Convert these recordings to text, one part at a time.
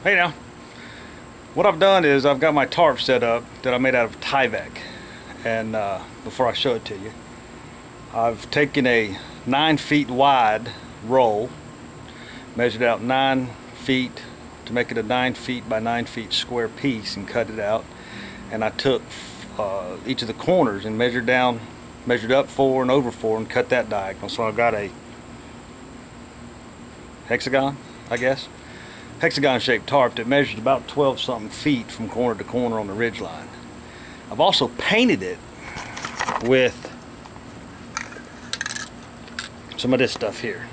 Hey now, what I've done is I've got my tarp set up that I made out of Tyvek, and before I show it to you, I've taken a 9 feet wide roll, measured out 9 feet to make it a 9 feet by 9 feet square piece, and cut it out. And I took each of the corners and measured up 4 and over 4 and cut that diagonal. So I've got a hexagon, I guess, hexagon shaped tarp that measures about 12 something feet from corner to corner on the ridge line. I've also painted it with some of this stuff here.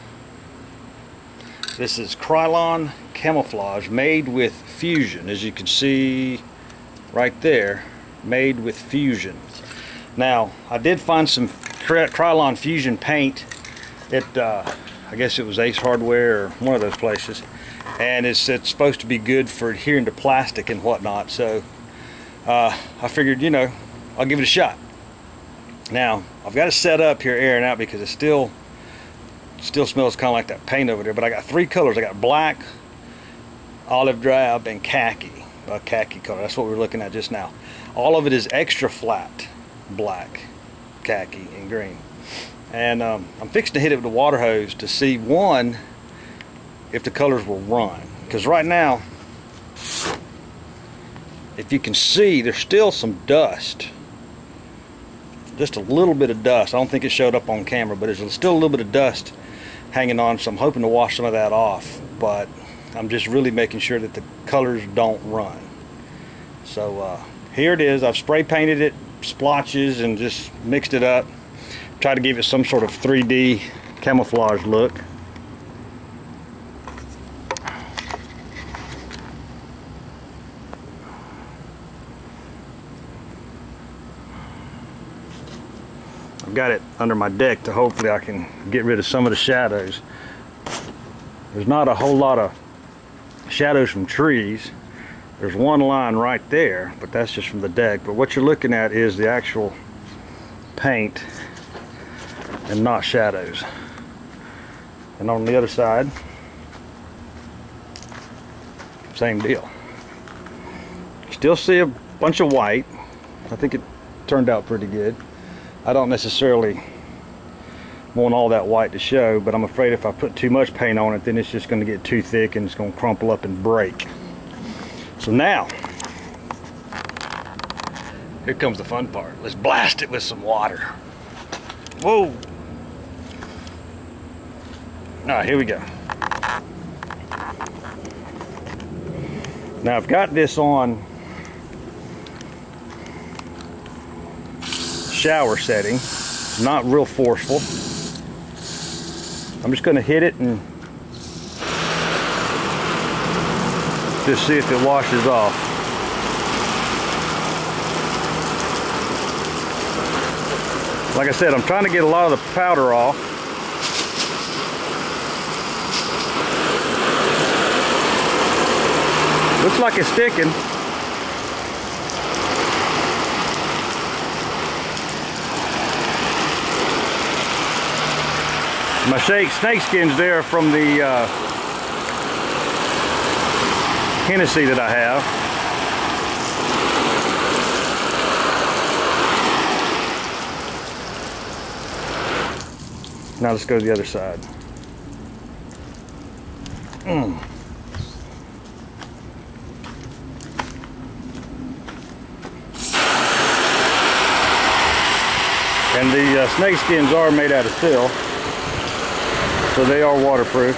This is Krylon camouflage made with Fusion, as you can see right there, made with Fusion. Now I did find some Krylon Fusion paint at I guess it was Ace Hardware or one of those places, and it's supposed to be good for adhering to plastic and whatnot. So I figured, I'll give it a shot. Now I've got it set up here airing out because it still smells kind of like that paint over there. But I got 3 colors. I got black, olive drab, and khaki. Khaki color. That's what we were looking at just now. All of it is extra flat black, khaki, and green. And I'm fixing to hit it with a water hose to see, one, if the colors will run. Because right now, if you can see, there's still some dust. Just a little bit of dust. I don't think it showed up on camera, but there's still a little bit of dust hanging on, so I'm hoping to wash some of that off. But I'm just really making sure that the colors don't run. So here it is. I've spray painted it, splotches, and just mixed it up. Try to give it some sort of 3D camouflage look. I've got it under my deck to hopefully I can get rid of some of the shadows. There's not a whole lot of shadows from trees. There's one line right there, but that's just from the deck. But what you're looking at is the actual paint and not shadows. And on the other side, same deal. You still see a bunch of white. I think it turned out pretty good. I don't necessarily want all that white to show, but I'm afraid if I put too much paint on it, then it's just going to get too thick and it's going to crumple up and break. So now, here comes the fun part. Let's blast it with some water. Whoa! Alright, here we go. Now I've got this on shower setting, not real forceful. I'm just going to hit it and just see if it washes off. Like I said, I'm trying to get a lot of the powder off. Looks like it's sticking. My snake skins there from the Hennessy that I have. Now let's go to the other side. And the snake skins are made out of steel, so they are waterproof.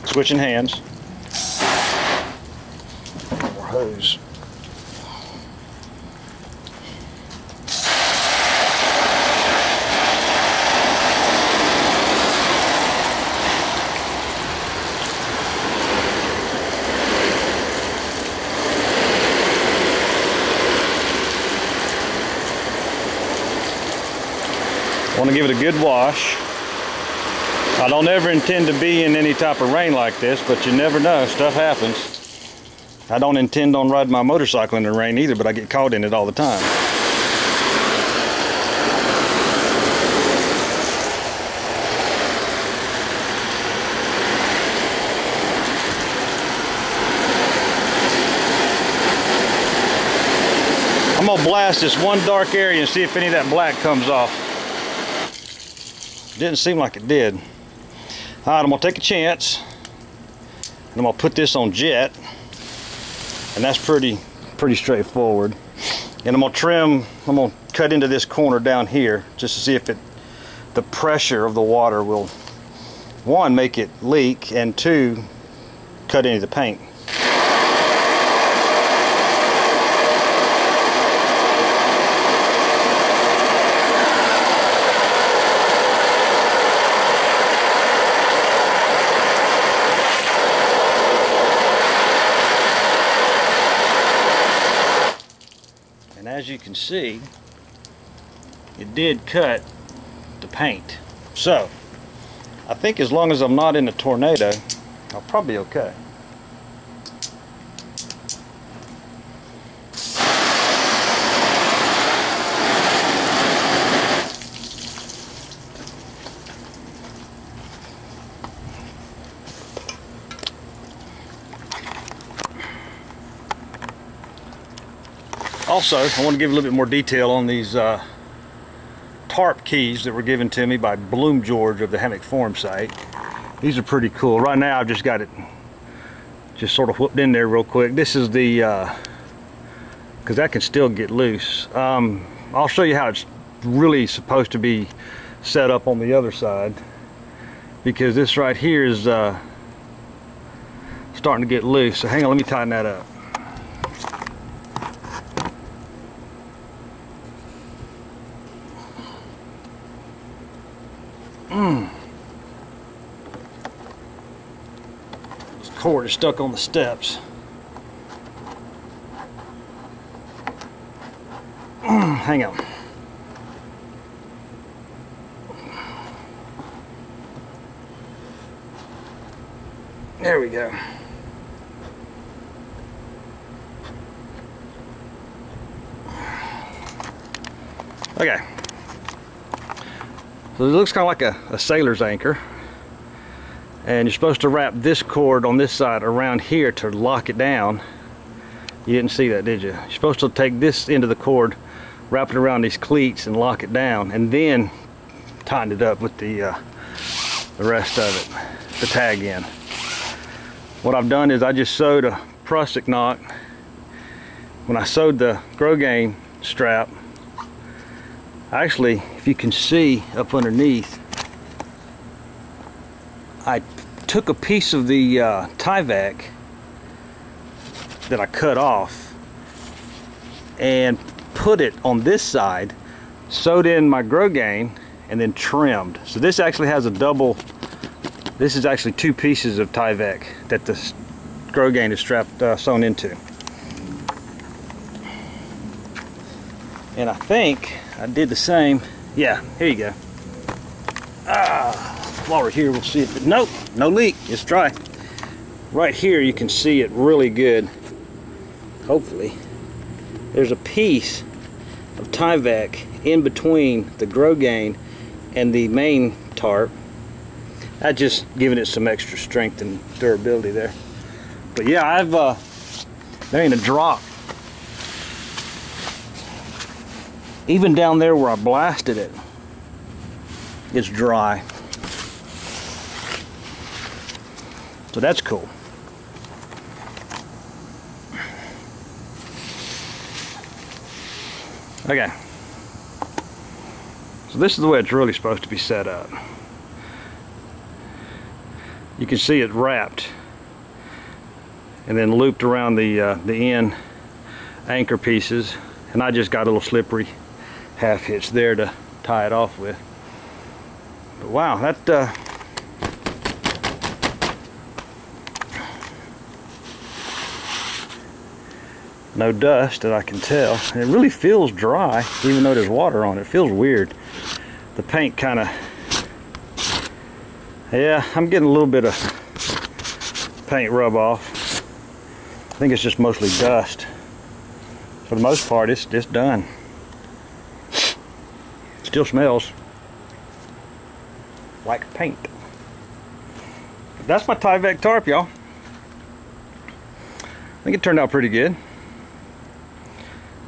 Switching hands. More hose. want to give it a good wash. I don't ever intend to be in any type of rain like this, but you never know, stuff happens. I don't intend on riding my motorcycle in the rain either, but I get caught in it all the time. I'm gonna blast this one dark area and see if any of that black comes off. Didn't seem like it did. All right, I'm gonna take a chance, and I'm gonna put this on jet, and that's pretty straightforward. And I'm gonna trim. I'm gonna cut into this corner down here just to see if the pressure of the water will, one, make it leak, and two, cut into the paint. And as you can see, it did cut the paint. So, I think as long as I'm not in a tornado, I'll probably be okay. Also, I want to give a little bit more detail on these tarp keys that were given to me by Bloom George of the Hammock Forum site. These are pretty cool. Right now I've just got it just sort of whooped in there real quick. This is the, because that can still get loose. I'll show you how it's really supposed to be set up on the other side, because this right here is starting to get loose. So hang on, let me tighten that up. This cord is stuck on the steps. Hang on. There we go. Okay. So it looks kind of like a sailor's anchor, and you're supposed to wrap this cord on this side around here to lock it down. You didn't see that, did you? You're supposed to take this end of the cord, wrap it around these cleats and lock it down, and then tighten it up with the rest of it, the tag end. What I've done is I just sewed a prusik knot. When I sewed the Grosgain strap, actually, if you can see up underneath, I took a piece of the Tyvek that I cut off and put it on this side, sewed in my Grosgain, and then trimmed. So this actually has a double, this is actually two pieces of Tyvek that the Grosgain is strapped, sewn into. And I think I did the same. Yeah, here you go. While we're here, we'll see if it, nope, no leak, it's dry. Right here you can see it really good, hopefully. There's a piece of Tyvek in between the Grosgain and the main tarp. That's just giving it some extra strength and durability there. But yeah, there ain't a drop. Even down there where I blasted it, it's dry. So that's cool. Okay. So this is the way it's really supposed to be set up. You can see it wrapped and then looped around the end anchor pieces, and I just got a little slippery half hitch there to tie it off with. But wow, that no dust that I can tell, and it really feels dry even though there's water on it. It feels weird. the paint kind of, yeah, I'm getting a little bit of paint rub off. I think it's just mostly dust. For the most part, it's done. Still smells like paint. That's my Tyvek tarp, y'all. I think it turned out pretty good.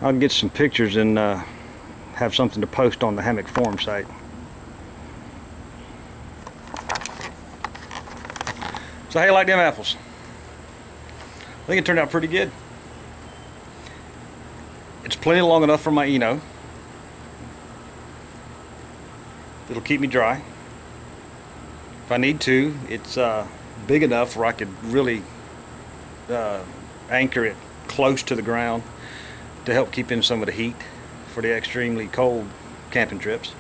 I'll get some pictures and have something to post on the Hammock Forum site. So how you like them apples? I think it turned out pretty good. It's plenty long enough for my Eno. It'll keep me dry. If I need to, it's big enough where I could really anchor it close to the ground to help keep in some of the heat for the extremely cold camping trips.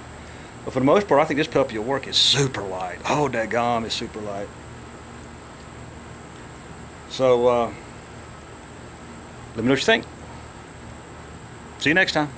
But for the most part, I think this puppy will work. It's super light. Oh, daggum, it's super light. So, let me know what you think. See you next time.